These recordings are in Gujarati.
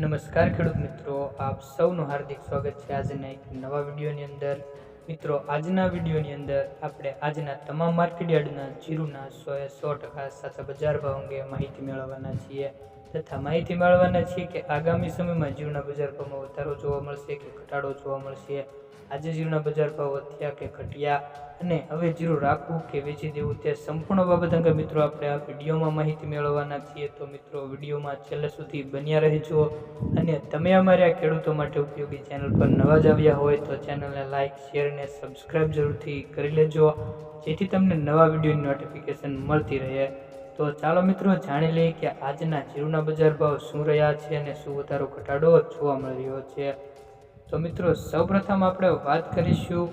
નમસ્કાર ખેડૂત મિત્રો, આપ સૌનું હાર્દિક સ્વાગત છે આજના એક નવા વિડીયોની અંદર। મિત્રો, આજના વિડીયોની અંદર આપણે આજના તમામ માર્કેટયાર્ડના જીરુના 100% સાચા બજાર ભાવ અંગે માહિતી મેળવવાના છીએ તથા માહિતી મેળવવાના છીએ કે આગામી સમયમાં જીરુના બજાર ભાવમાં વધારો જોવા મળશે કે ઘટાડો જોવા મળશે, આજે જીરુના બજાર ભાવ વધ્યા કે ઘટ્યા અને હવે જીરું રાખવું કે વેચી દેવું તે સંપૂર્ણ બાબત અંગે મિત્રો આપણે આ વિડીયોમાં માહિતી મેળવવાના છીએ। તો મિત્રો, વિડીયોમાં છેલ્લે સુધી બન્યા રહેજો અને તમે અમારી આ ખેડૂતો માટે ઉપયોગી ચેનલ પર નવા જ આવ્યા હોય તો ચેનલને લાઇક, શેર અને સબસ્ક્રાઇબ જરૂરથી કરી લેજો જેથી તમને નવા વિડીયોની નોટિફિકેશન મળતી રહે। તો ચાલો મિત્રો, જાણી લઈએ કે આજના જીરુના બજાર ભાવ શું રહ્યા છે અને શું વધારો ઘટાડો જોવા મળી રહ્યો છે। તો મિત્રો, સૌપ્રથમ આપણે વાત કરીશું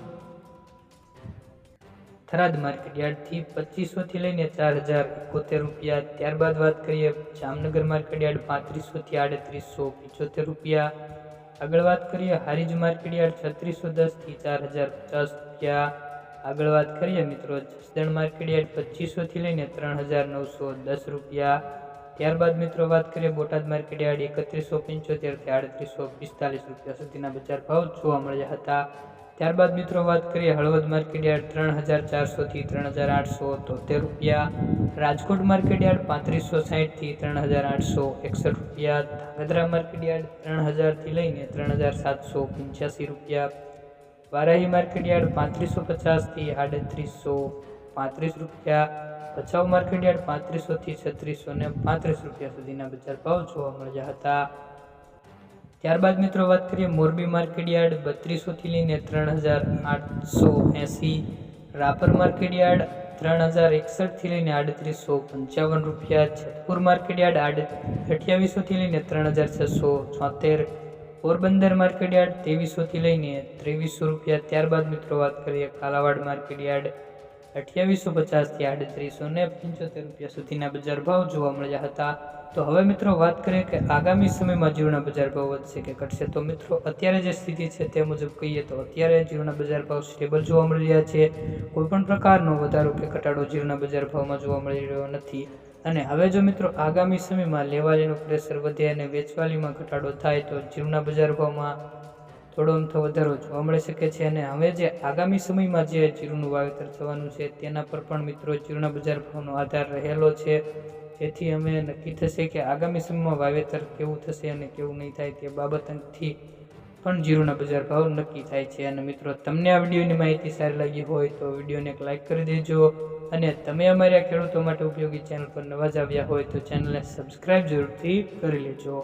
થરાદ માર્કેટયાર્ડથી 2500 થી લઈને 4071 રૂપિયા। ત્યારબાદ વાત કરીએ જામનગર માર્કેટયાર્ડ 3500 થી 3875 રૂપિયા। આગળ વાત કરીએ હારીજ માર્કેટયાર્ડ 3610 થી 4050 રૂપિયા। આગળ વાત કરીએ મિત્રો જસદણ માર્કેટયાર્ડ 2500 થી લઈને 3910 રૂપિયા। ત્યારબાદ મિત્રો વાત કરીએ બોટાદ માર્કેટયાર્ડ 3175 થી 3845 રૂપિયા સુધીના બજાર ભાવ જોવા મળ્યા હતા। ત્યારબાદ મિત્રો વાત કરીએ હળવદ માર્કેટયાર્ડ 3400 થી 3873 રૂપિયા। રાજકોટ માર્કેટયાર્ડ 3560 થી 3861 રૂપિયા। ધાંગધ્રા માર્કેટયાર્ડ 3000 થી લઈને 3785 રૂપિયા। વારાહી માર્કેટયાર્ડ 3550 થી 3835 રૂપિયા। ભચાઉ માર્કેટયાર્ડ 3500 થી 3635 રૂપિયા સુધીના બજાર ભાવ જોવા મળ્યા હતા। ત્યારબાદ મિત્રો વાત કરીએ મોરબી માર્કેટયાર્ડ 3200 થી લઈને 3880, રાપર માર્કેટયાર્ડ 3061 થી લઈને 3855 રૂપિયા। જેતપુર માર્કેટયાર્ડ 2800 થી લઈને 3674, પોરબંદર માર્કેટયાર્ડ 2300 થી લઈને 2300 રૂપિયા। ત્યારબાદ મિત્રો વાત કરીએ કાલાવાડ માર્કેટયાર્ડ 2850 થી 3875 રૂપિયા સુધીના બજાર ભાવ જોવા મળ્યા હતા। તો હવે મિત્રો વાત કરીએ કે આગામી સમયમાં જીરુના બજાર ભાવ વધશે કે ઘટશે। તો મિત્રો, અત્યારે જે સ્થિતિ છે તે મુજબ કહીએ તો અત્યારે જીરુના બજાર ભાવ સ્ટેબલ જોવા મળી રહ્યા છે। કોઈપણ પ્રકારનો વધારો કે ઘટાડો જીરુના બજાર ભાવમાં જોવા મળી રહ્યો નથી અને હવે જો મિત્રો આગામી સમયમાં લેવાલીનું પ્રેશર વધે અને વેચવાલીમાં ઘટાડો થાય તો જીરુના બજાર ભાવમાં થોડો અમથો વધારો જોવા મળી શકે છે અને હવે જે આગામી સમયમાં જે જીરુનું વાવેતર થવાનું છે તેના પર પણ મિત્રો જીરુના બજાર ભાવનો આધાર રહેલો છે, જેથી અમે નક્કી થશે કે આગામી સમયમાં વાવેતર કેવું થશે અને કેવું નહીં થાય તે બાબતથી પણ જીરુના બજાર ભાવ નક્કી થાય છે। અને મિત્રો, તમને આ વિડીયોની માહિતી સારી લાગી હોય તો વિડીયોને એક લાઇક કરી દેજો અને તમે અમારી આ ખેડૂતો માટે ઉપયોગી ચેનલ પર નવા જ આવ્યા હોય તો ચેનલને સબસ્ક્રાઇબ જરૂરથી કરી લેજો।